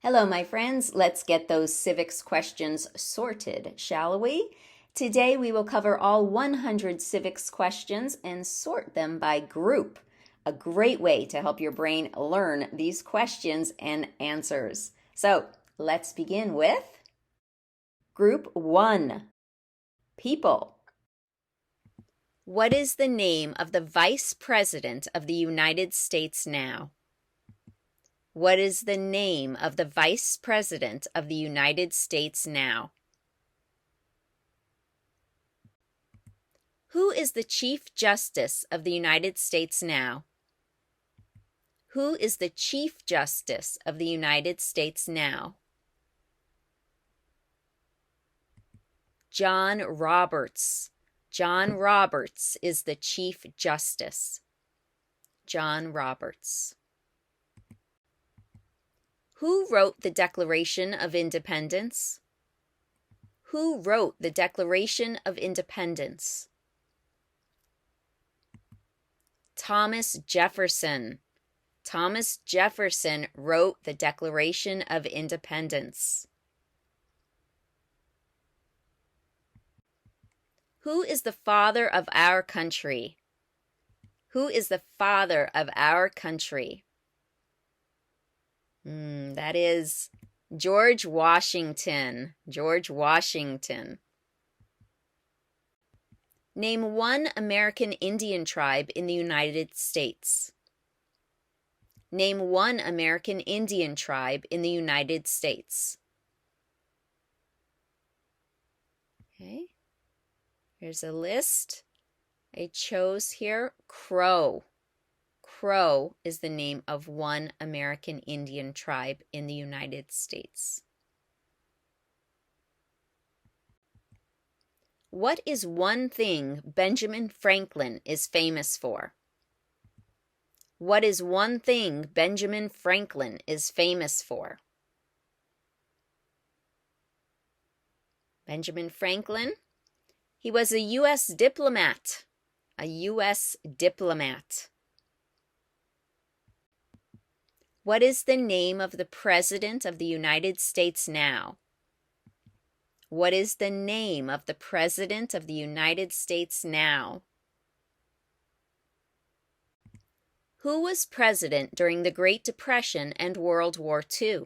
Hello, my friends. Let's get those civics questions sorted, shall we? Today we will cover all 100 civics questions and sort them by group. A great way to help your brain learn these questions and answers. So let's begin with Group 1, People. What is the name of the Vice President of the United States now? What is the name of the Vice President of the United States now? Who is the Chief Justice of the United States now? Who is the Chief Justice of the United States now? John Roberts. John Roberts is the Chief Justice. John Roberts. Who wrote the Declaration of Independence? Who wrote the Declaration of Independence? Thomas Jefferson. Thomas Jefferson wrote the Declaration of Independence. Who is the father of our country? Who is the father of our country? That is George Washington. George Washington. Name one American Indian tribe in the United States. Name one American Indian tribe in the United States. Okay, here's a list. I chose here Crow. Crow is the name of one American Indian tribe in the United States. What is one thing Benjamin Franklin is famous for? What is one thing Benjamin Franklin is famous for? Benjamin Franklin, he was a U.S. diplomat. A U.S. diplomat. What is the name of the President of the United States now? What is the name of the President of the United States now? Who was president during the Great Depression and World War II?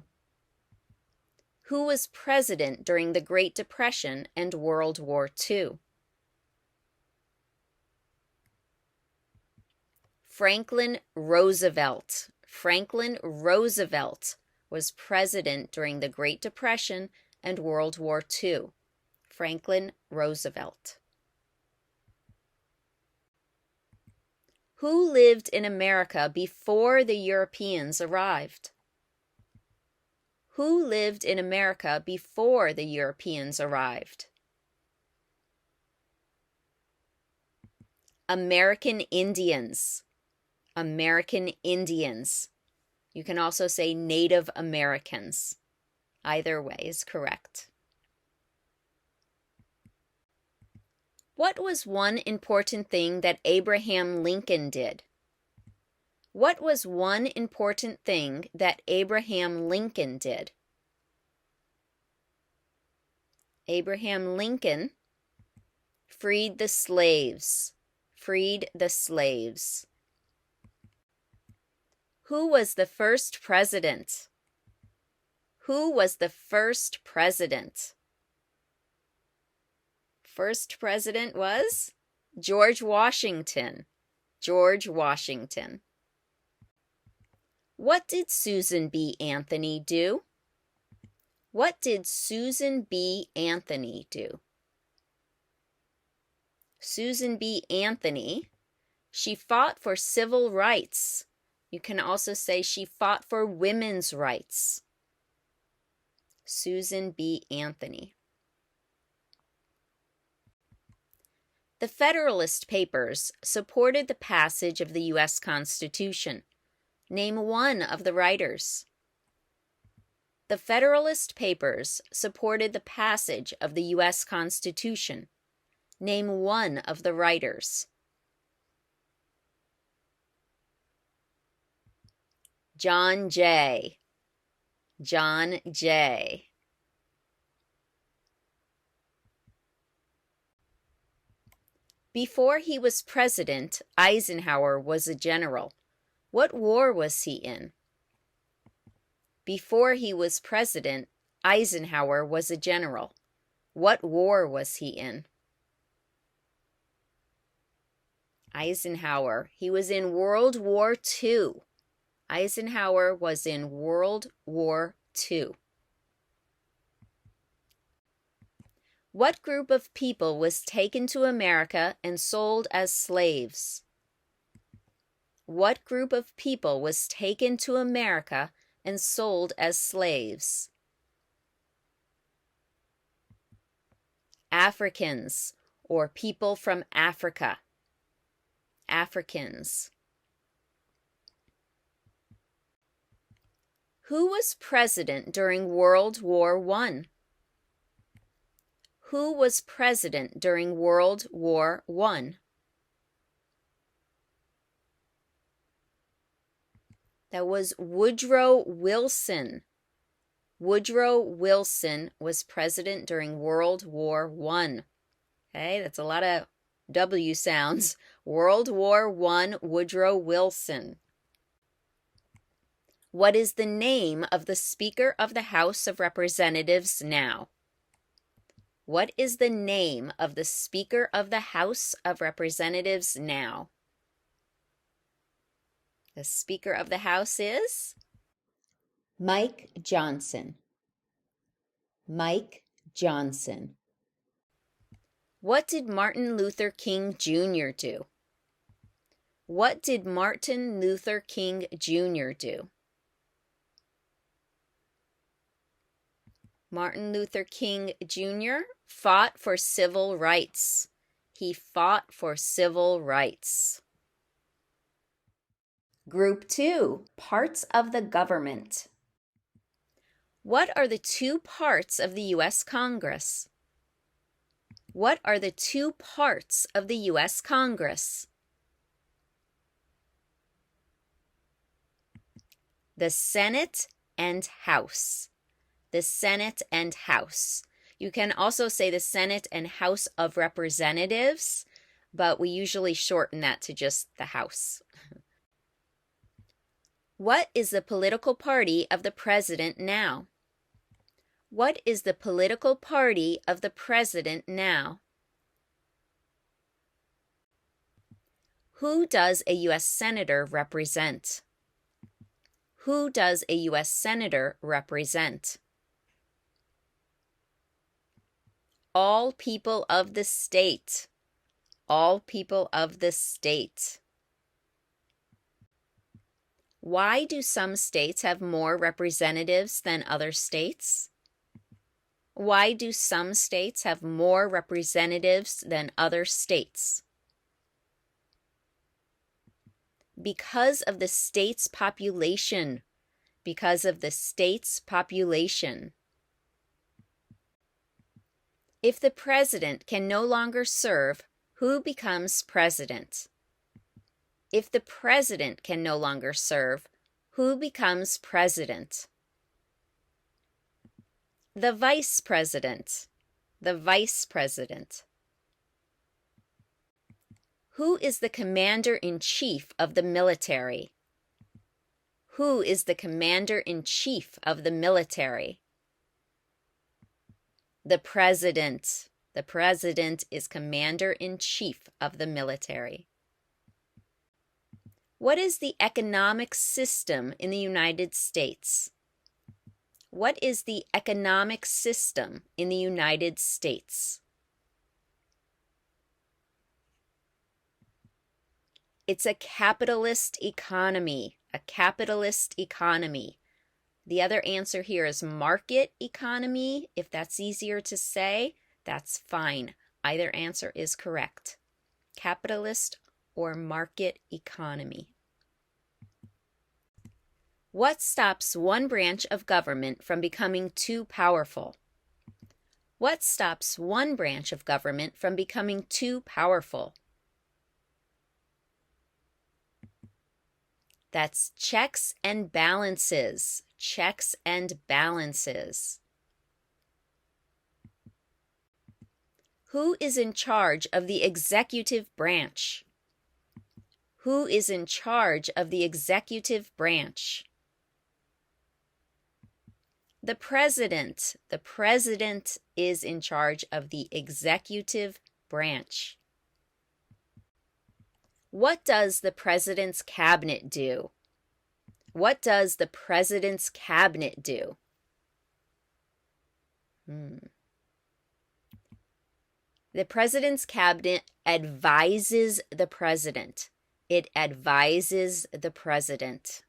Who was president during the Great Depression and World War II? Franklin Roosevelt. Franklin Roosevelt was president during the Great Depression and World War II. Franklin Roosevelt. Who lived in America before the Europeans arrived? Who lived in America before the Europeans arrived? American Indians. American Indians. You can also say Native Americans. Either way is correct. What was one important thing that Abraham Lincoln did? What was one important thing that Abraham Lincoln did? Abraham Lincoln freed the slaves. Freed the slaves. Who was the first president? Who was the first president? First president was George Washington. George Washington. What did Susan B. Anthony do? What did Susan B. Anthony do? Susan B. Anthony, she fought for civil rights. You can also say she fought for women's rights. Susan B. Anthony. The Federalist Papers supported the passage of the U.S. Constitution. Name one of the writers. The Federalist Papers supported the passage of the U.S. Constitution. Name one of the writers. John Jay. John Jay. Before he was president, Eisenhower was a general. What war was he in? Before he was president, Eisenhower was a general. What war was he in? Eisenhower, he was in World War II. Eisenhower was in World War II. What group of people was taken to America and sold as slaves? What group of people was taken to America and sold as slaves? Africans, or people from Africa. Africans. Who was president during World War I? Who was president during World War I? That was Woodrow Wilson. Woodrow Wilson was president during World War I. Okay, that's a lot of W sounds. World War I, Woodrow Wilson. What is the name of the Speaker of the House of Representatives now? What is the name of the Speaker of the House of Representatives now? The Speaker of the House is Mike Johnson. Mike Johnson. What did Martin Luther King Jr. do? What did Martin Luther King Jr. do? Martin Luther King Jr. fought for civil rights. He fought for civil rights. Group 2, parts of the government. What are the two parts of the U.S. Congress? What are the two parts of the U.S. Congress? The Senate and House. The Senate and House. You can also say the Senate and House of Representatives, but we usually shorten that to just the House. What is the political party of the president now? What is the political party of the president now? Who does a U.S. Senator represent? Who does a U.S. Senator represent? All people of the state. All people of the state. Why do some states have more representatives than other states? Why do some states have more representatives than other states? Because of the state's population. Because of the state's population. If the president can no longer serve, who becomes president? If the president can no longer serve, who becomes president? The vice president. The vice president. Who is the commander-in-chief of the military? Who is the commander-in-chief of the military? The president. The president is commander-in-chief of the military. What is the economic system in the United States? What is the economic system in the United States? It's a capitalist economy. A capitalist economy. The other answer here is market economy. If that's easier to say, that's fine. Either answer is correct. Capitalist or market economy. What stops one branch of government from becoming too powerful? What stops one branch of government from becoming too powerful? That's checks and balances. Checks and balances. Who is in charge of the executive branch? Who is in charge of the executive branch? The president. The president is in charge of the executive branch. What does the president's cabinet do? What does the president's cabinet do? The president's cabinet advises the president. It advises the president.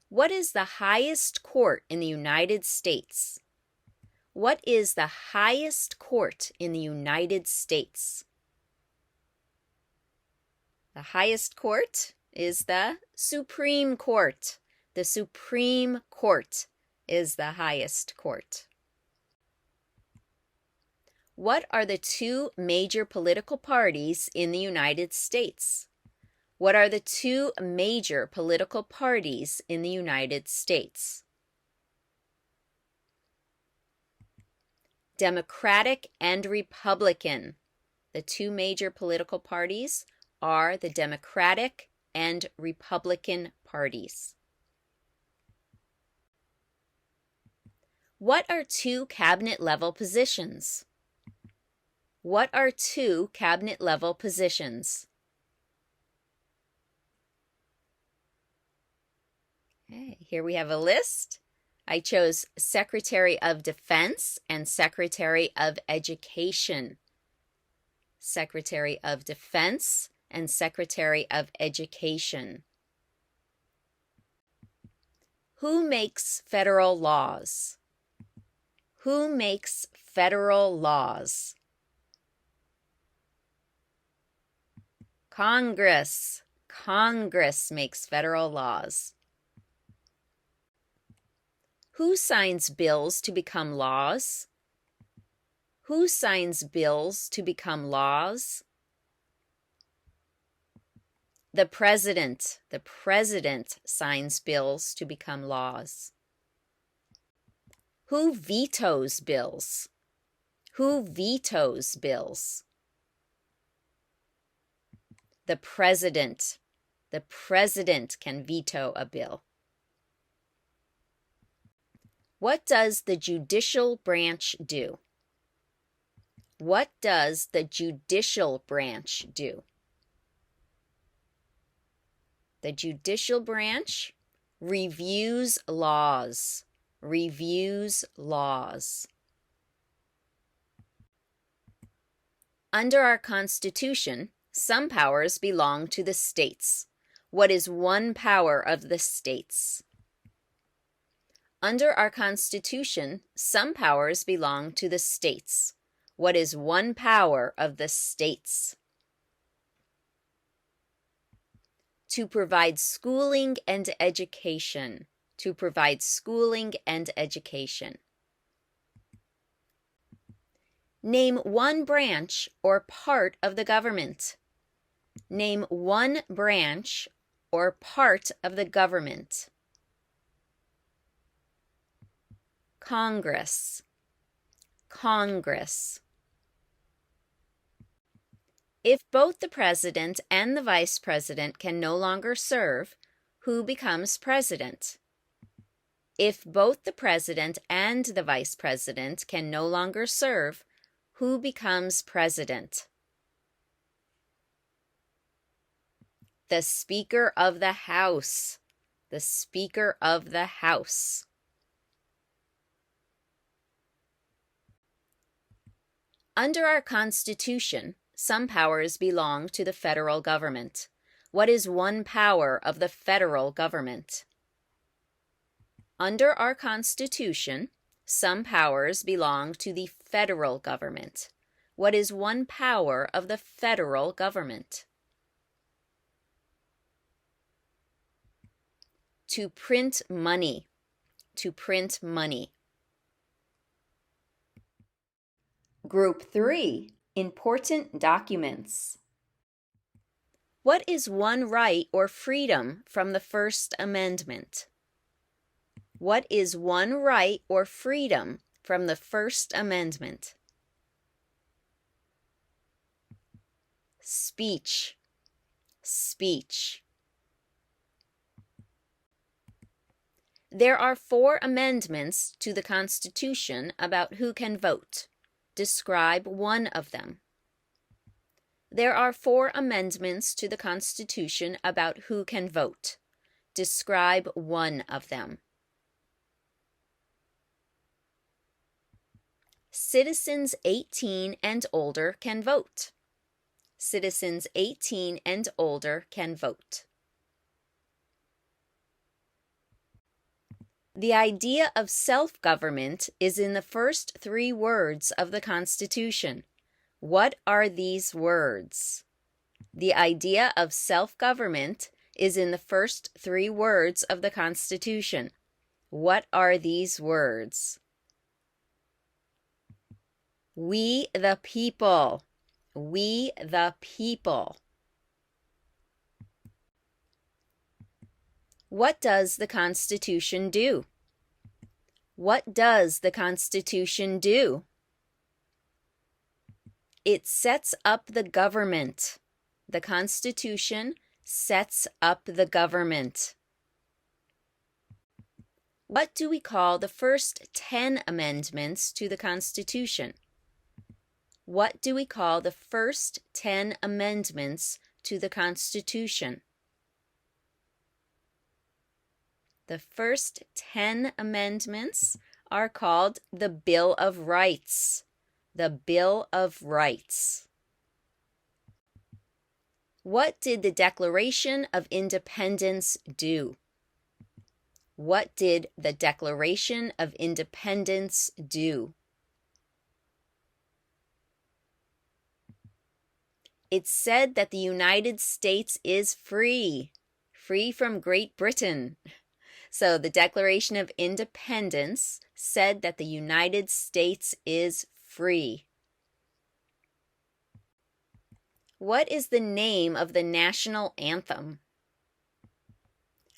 What is the highest court in the United States? What is the highest court in the United States? The highest court is the Supreme Court. The Supreme Court is the highest court. What are the two major political parties in the United States? What are the two major political parties in the United States? Democratic and Republican. The two major political parties are the Democratic and Republican parties. What are two cabinet-level positions? What are two cabinet-level positions? Okay, here we have a list. I chose Secretary of Defense and Secretary of Education. Secretary of Defense and Secretary of Education. Who makes federal laws? Who makes federal laws? Congress. Congress makes federal laws. Who signs bills to become laws? Who signs bills to become laws? The president. The president signs bills to become laws. Who vetoes bills? Who vetoes bills? The president. The president can veto a bill. What does the judicial branch do? What does the judicial branch do? The judicial branch reviews laws. Reviews laws. Under our Constitution, some powers belong to the states. What is one power of the states? Under our Constitution, some powers belong to the states. What is one power of the states? To provide schooling and education. To provide schooling and education. Name one branch or part of the government. Name one branch or part of the government. Congress. Congress. If both the president and the vice president can no longer serve, who becomes president? If both the president and the vice president can no longer serve, who becomes president? The Speaker of the House. The Speaker of the House. Under our Constitution, some powers belong to the federal government. What is one power of the federal government? Under our Constitution, some powers belong to the federal government. What is one power of the federal government? To print money. To print money. Group 3, Important Documents. What is one right or freedom from the First Amendment? What is one right or freedom from the First Amendment? Speech. Speech. There are 4 amendments to the Constitution about who can vote. Describe one of them. There are 4 amendments to the Constitution about who can vote. Describe one of them. Citizens 18 and older can vote. Citizens 18 and older can vote. The idea of self-government is in the first 3 words of the Constitution. What are these words? The idea of self-government is in the first 3 words of the Constitution. What are these words? We the people. We the people. What does the Constitution do? What does the Constitution do? It sets up the government. The Constitution sets up the government. What do we call the first 10 amendments to the Constitution? What do we call the first 10 amendments to the Constitution? The first 10 amendments are called the Bill of Rights. The Bill of Rights. What did the Declaration of Independence do? What did the Declaration of Independence do? It said that the United States is free, free from Great Britain. So the Declaration of Independence said that the United States is free. What is the name of the national anthem?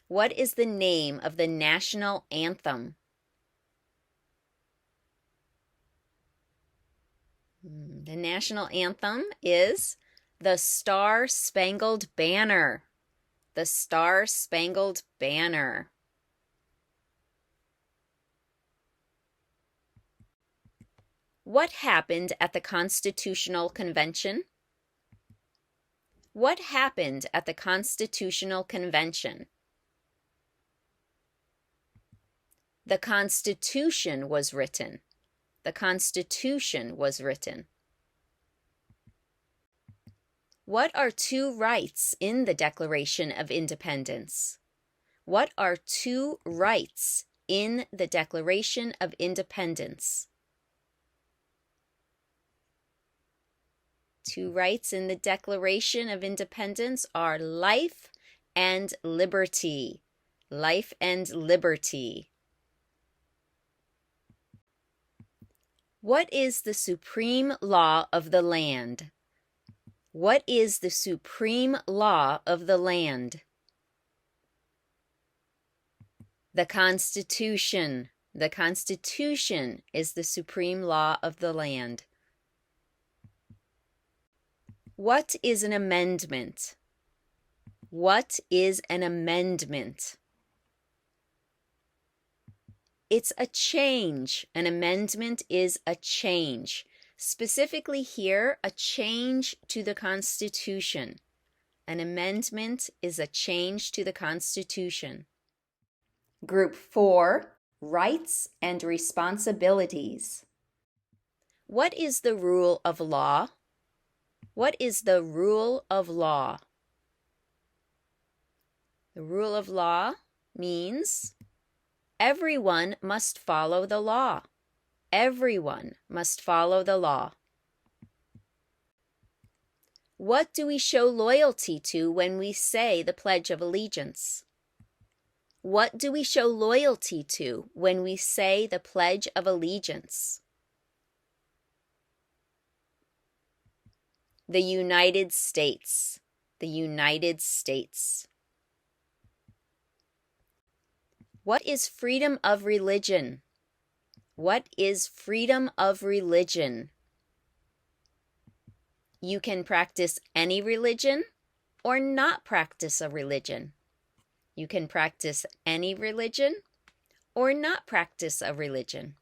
What is the name of the national anthem? The national anthem is the Star-Spangled Banner. The Star-Spangled Banner. What happened at the Constitutional Convention? What happened at the Constitutional Convention? The Constitution was written. The Constitution was written. What are 2 rights in the Declaration of Independence? What are 2 rights in the Declaration of Independence? 2 rights in the Declaration of Independence are life and liberty. Life and liberty. What is the supreme law of the land? What is the supreme law of the land? The Constitution. The Constitution is the supreme law of the land. What is an amendment? What is an amendment? It's a change. An amendment is a change. Specifically here, a change to the Constitution. An amendment is a change to the Constitution. Group 4, Rights and Responsibilities. What is the rule of law? What is the rule of law? The rule of law means everyone must follow the law. Everyone must follow the law. What do we show loyalty to when we say the Pledge of Allegiance? What do we show loyalty to when we say the Pledge of Allegiance? The United States. The United States. What is freedom of religion? What is freedom of religion? You can practice any religion or not practice a religion. You can practice any religion or not practice a religion.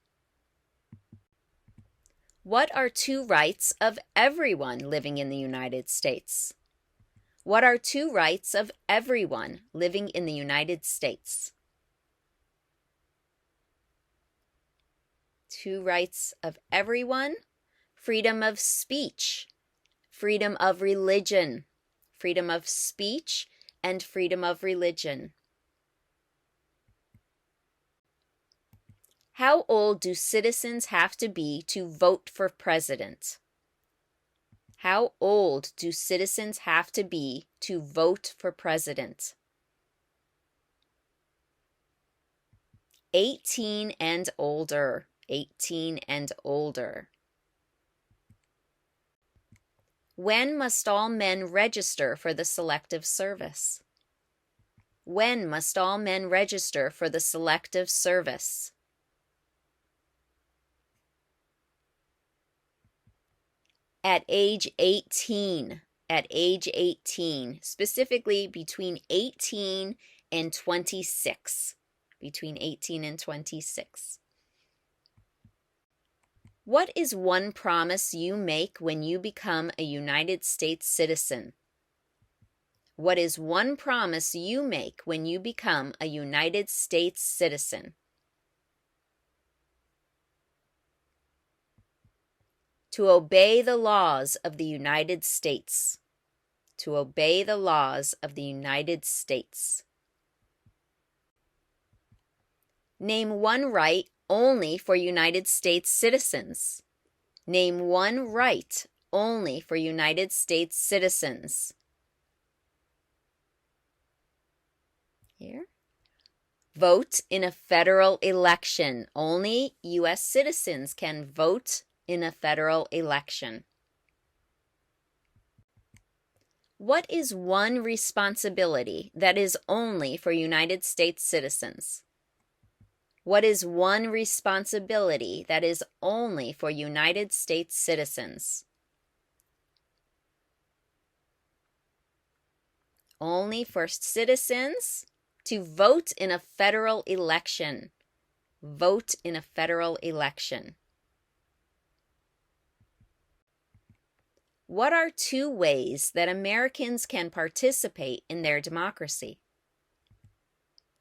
What are two rights of everyone living in the United States? What are two rights of everyone living in the United States? Two rights of everyone: freedom of speech, freedom of religion, freedom of speech, and freedom of religion. How old do citizens have to be to vote for president? How old do citizens have to be to vote for president? 18 and older. 18 and older. When must all men register for the Selective Service? When must all men register for the Selective Service? At age 18. At age 18. Specifically between 18 and 26. Between 18 and 26. What is one promise you make when you become a United States citizen? What is one promise you make when you become a United States citizen? To obey the laws of the United States. To obey the laws of the United States. Name one right only for United States citizens. Name one right only for United States citizens. Here. Vote in a federal election. Only U.S. citizens can vote in a federal election. What is one responsibility that is only for United States citizens? What is one responsibility that is only for United States citizens? Only for citizens to vote in a federal election. Vote in a federal election. What are two ways that Americans can participate in their democracy?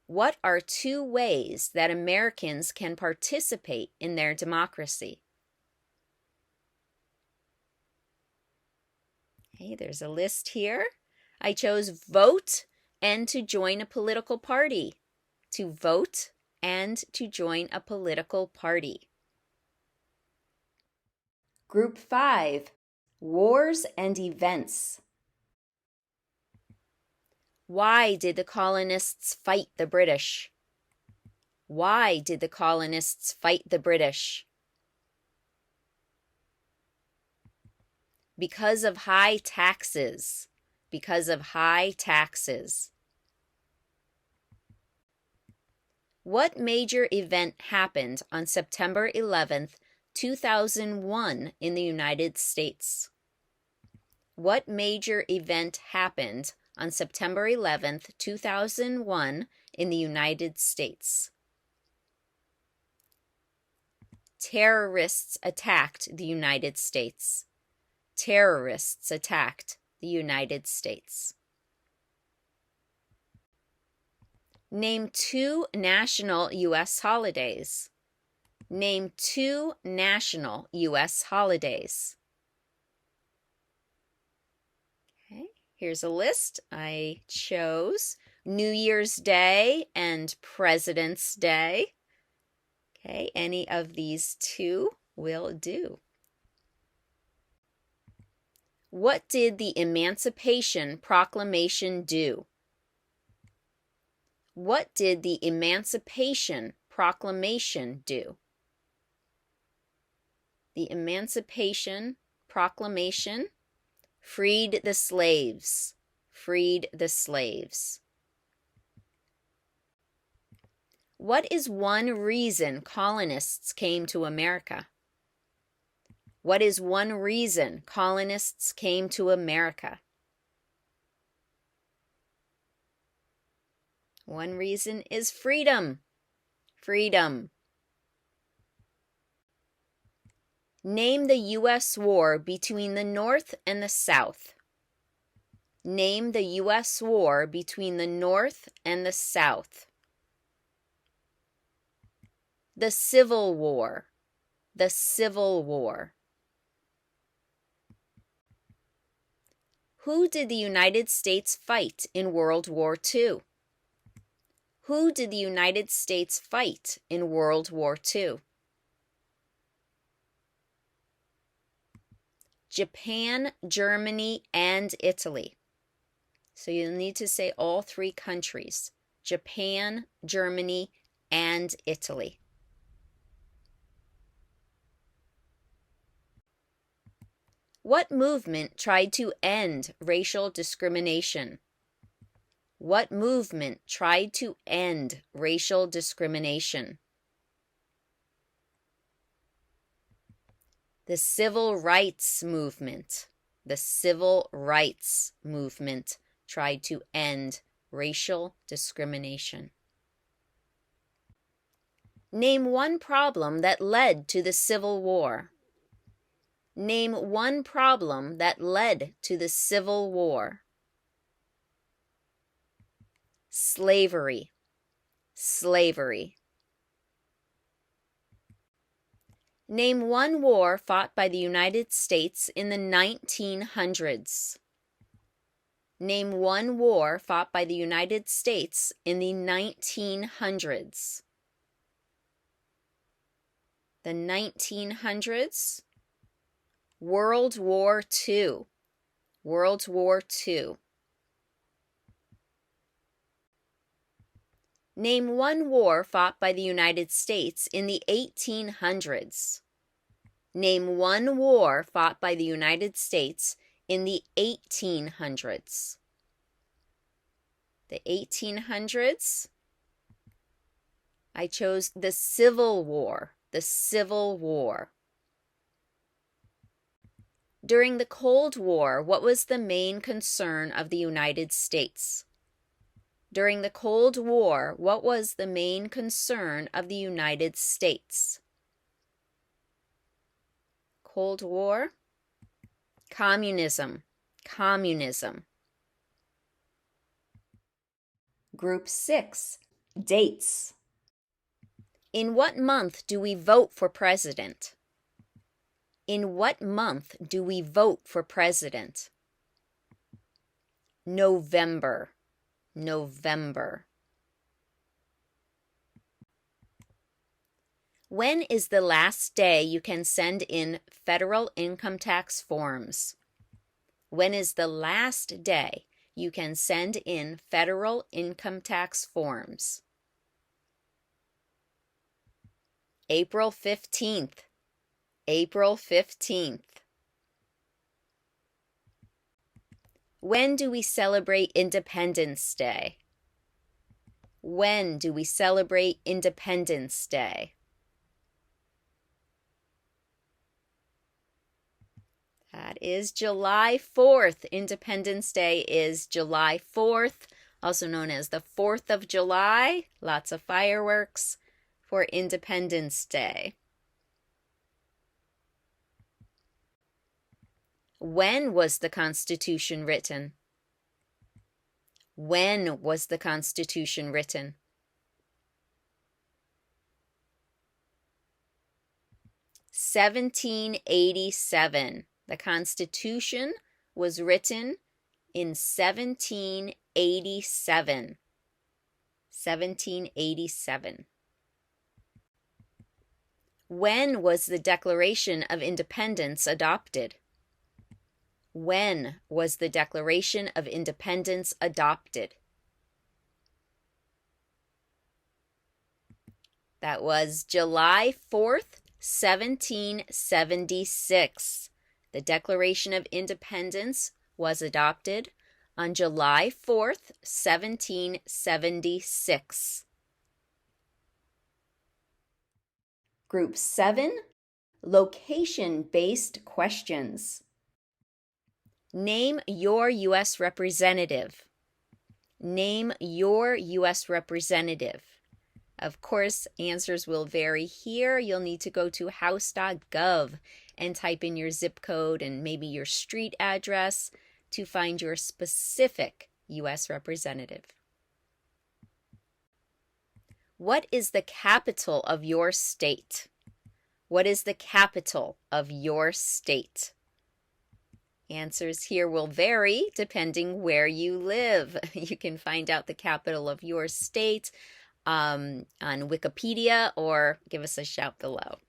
What are two ways that Americans can participate in their democracy? Okay, there's a list here. I chose vote and to join a political party. To vote and to join a political party. Group 5, Wars and Events. Why did the colonists fight the British? Why did the colonists fight the British? Because of high taxes. Because of high taxes. What major event happened on September 11th, 2001 in the United States? What major event happened on September 11th, 2001 in the United States? Terrorists attacked the United States. Terrorists attacked the United States. Name two national U.S. holidays. Name two national U.S. holidays. Okay, here's a list. I chose New Year's Day and President's Day. Okay, any of these two will do. What did the Emancipation Proclamation do? What did the Emancipation Proclamation do? The Emancipation Proclamation freed the slaves. freed the slaves. What is one reason colonists came to America? What is one reason colonists came to America? One reason is freedom. Freedom. Name the U.S. war between the North and the South. Name the U.S. war between the North and the South. The Civil War. The Civil War. Who did the United States fight in World War II? Who did the United States fight in World War II? Japan, Germany, and Italy. So you'll need to say all three countries. Japan, Germany, and Italy. What movement tried to end racial discrimination? What movement tried to end racial discrimination? The Civil Rights Movement. The Civil Rights Movement tried to end racial discrimination. Name one problem that led to the Civil War. Name one problem that led to the Civil War. Slavery. Slavery. Name one war fought by the United States in the 1900s. Name one war fought by the United States in the 1900s. The 1900s? World War II. World War II. Name one war fought by the United States in the 1800s. Name one war fought by the United States in the 1800s. The 1800s? I chose the Civil War. The Civil War. During the Cold War, what was the main concern of the United States? During the Cold War, what was the main concern of the United States? Cold War? Communism. Communism. Group 6. Dates. In what month do we vote for president? In what month do we vote for president? November. November. When is the last day you can send in federal income tax forms? When is the last day you can send in federal income tax forms? April 15th. April 15th. When do we celebrate Independence Day? When do we celebrate Independence Day? That is July 4th. Independence Day is July 4th, also known as the 4th of July. Lots of fireworks for Independence Day. When was the Constitution written? When was the Constitution written? 1787. The Constitution was written in 1787. 1787. When was the Declaration of Independence adopted? When was the Declaration of Independence adopted? That was July 4th, 1776. The Declaration of Independence was adopted on July 4th, 1776? Group 7, location-based questions. Name your U.S. representative. Name your U.S. representative. Of course, answers will vary here. You'll need to go to house.gov and type in your zip code and maybe your street address to find your specific U.S. representative. What is the capital of your state? What is the capital of your state? Answers here will vary depending where you live. You can find out the capital of your state on Wikipedia or give us a shout below.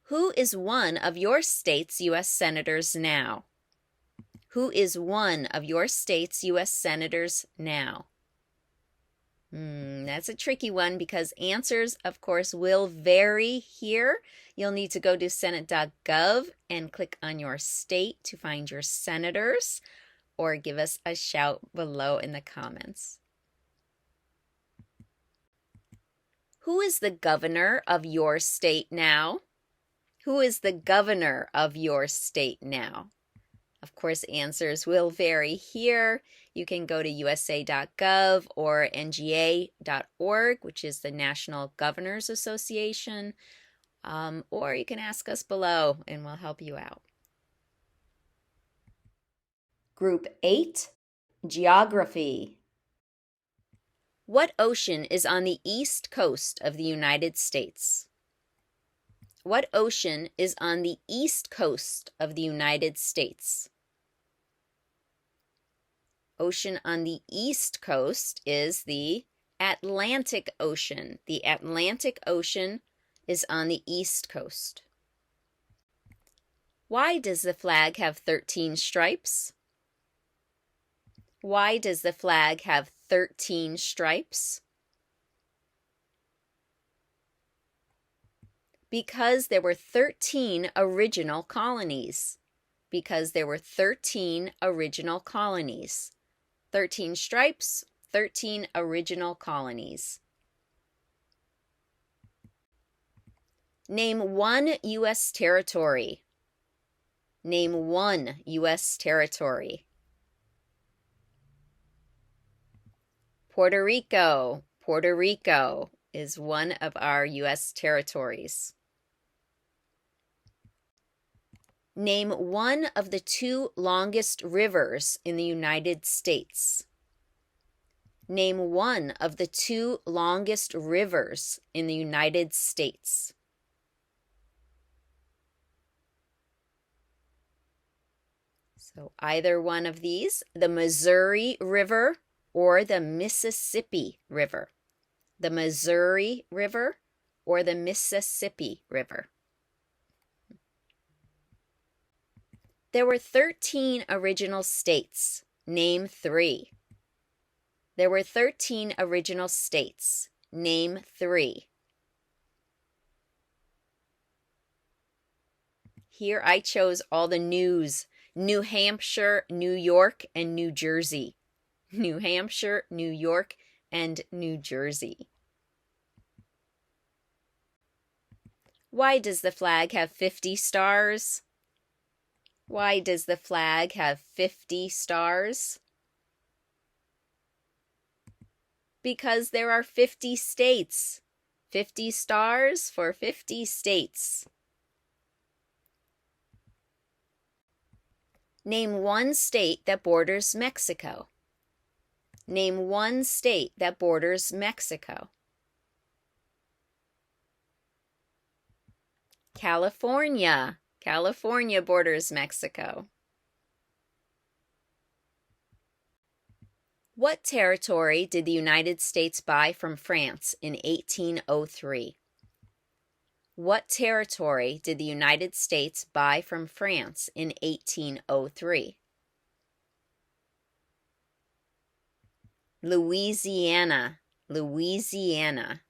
Who is one of your state's U.S. senators now? Who is one of your state's U.S. senators now? That's a tricky one because answers, of course, will vary here. You'll need to go to senate.gov and click on your state to find your senators, or give us a shout below in the comments. Who is the governor of your state now? Who is the governor of your state now? Of course, answers will vary here. You can go to usa.gov or nga.org, which is the National Governors Association, or you can ask us below and we'll help you out. Group 8, Geography. What ocean is on the east coast of the United States? What ocean is on the east coast of the United States? Ocean on the east coast is the Atlantic Ocean. The Atlantic Ocean is on the east coast. Why does the flag have 13 stripes? Why does the flag have 13 stripes? Because there were 13 original colonies. Because there were 13 original colonies. 13 stripes, 13 original colonies. Name one U.S. territory. Name one U.S. territory. Puerto Rico. Puerto Rico is one of our U.S. territories. Name one of the 2 longest rivers in the United States. Name one of the 2 longest rivers in the United States. So either one of these, the Missouri River or the Mississippi River. The Missouri River or the Mississippi River. There were 13 original states. Name 3. There were 13 original states. Name 3. Here I chose all the news. New Hampshire, New York, and New Jersey. New Hampshire, New York, and New Jersey. Why does the flag have 50 stars? Why does the flag have 50 stars? Because there are 50 states. 50 stars for 50 states. Name one state that borders Mexico. Name one state that borders Mexico. California. California borders Mexico. What territory did the United States buy from France in 1803? What territory did the United States buy from France in 1803? Louisiana. Louisiana.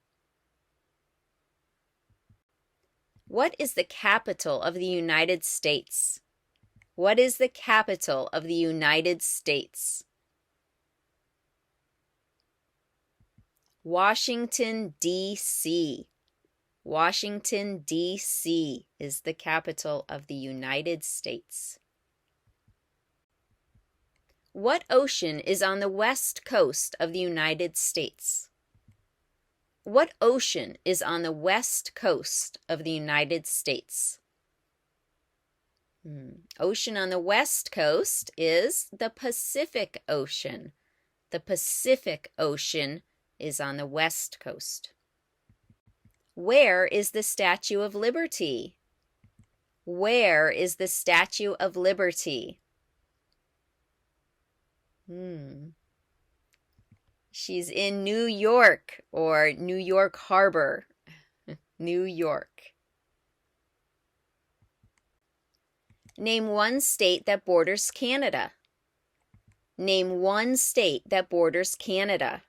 What is the capital of the United States? What is the capital of the United States? Washington, D.C. Washington, D.C. is the capital of the United States. What ocean is on the west coast of the United States? What ocean is on the west coast of the United States? Ocean on the west coast is the Pacific Ocean. The Pacific Ocean is on the west coast. Where is the Statue of Liberty? Where is the Statue of Liberty? She's in New York or New York Harbor. New York. Name one state that borders Canada. Name one state that borders Canada.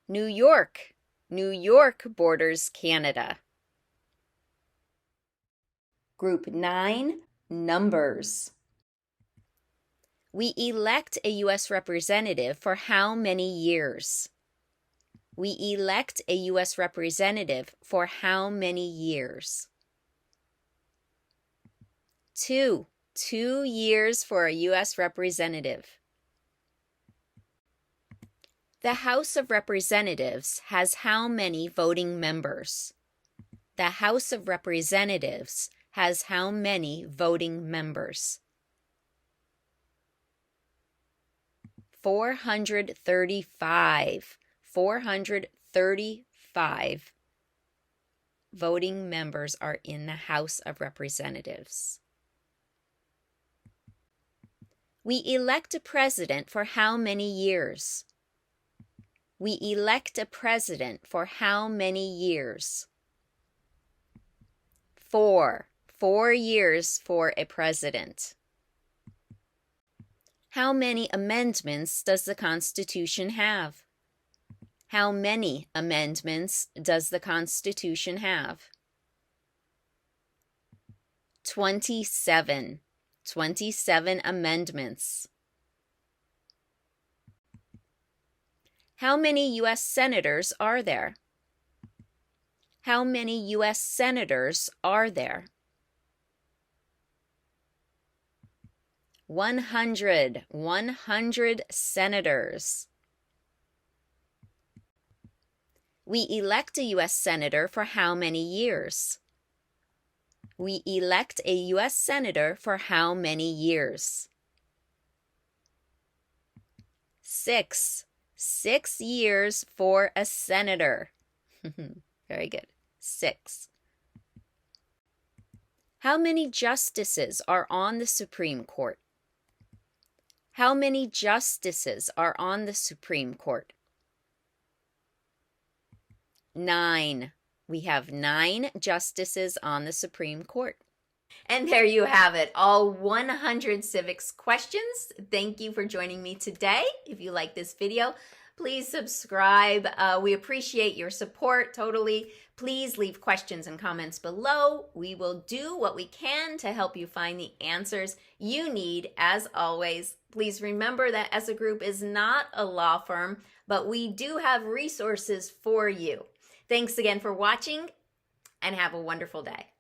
New York. New York borders Canada. Group 9, Numbers. We elect a U.S. representative for how many years? We elect a U.S. representative for how many years? 2. 2 years for a U.S. representative. The House of Representatives has how many voting members? The House of Representatives has how many voting members? 435. 435 voting members are in the House of Representatives. We elect a president for how many years? We elect a president for how many years? 4. 4 years for a president. How many amendments does the Constitution have? How many amendments does the Constitution have? 27. 27 amendments. How many U.S. senators are there? How many U.S. senators are there? 100. 100 senators. We elect a U.S. senator for how many years? We elect a U.S. senator for how many years? 6. 6 years for a senator. Very good. 6. How many justices are on the Supreme Court? How many justices are on the Supreme Court? 9. We have 9 justices on the Supreme Court. And there you have it, all 100 civics questions. Thank you for joining me today. If you like this video, please subscribe. We appreciate your support totally. Please leave questions and comments below. We will do what we can to help you find the answers you need. As always, please remember that Essa Group is not a law firm, but we do have resources for you. Thanks again for watching, and have a wonderful day.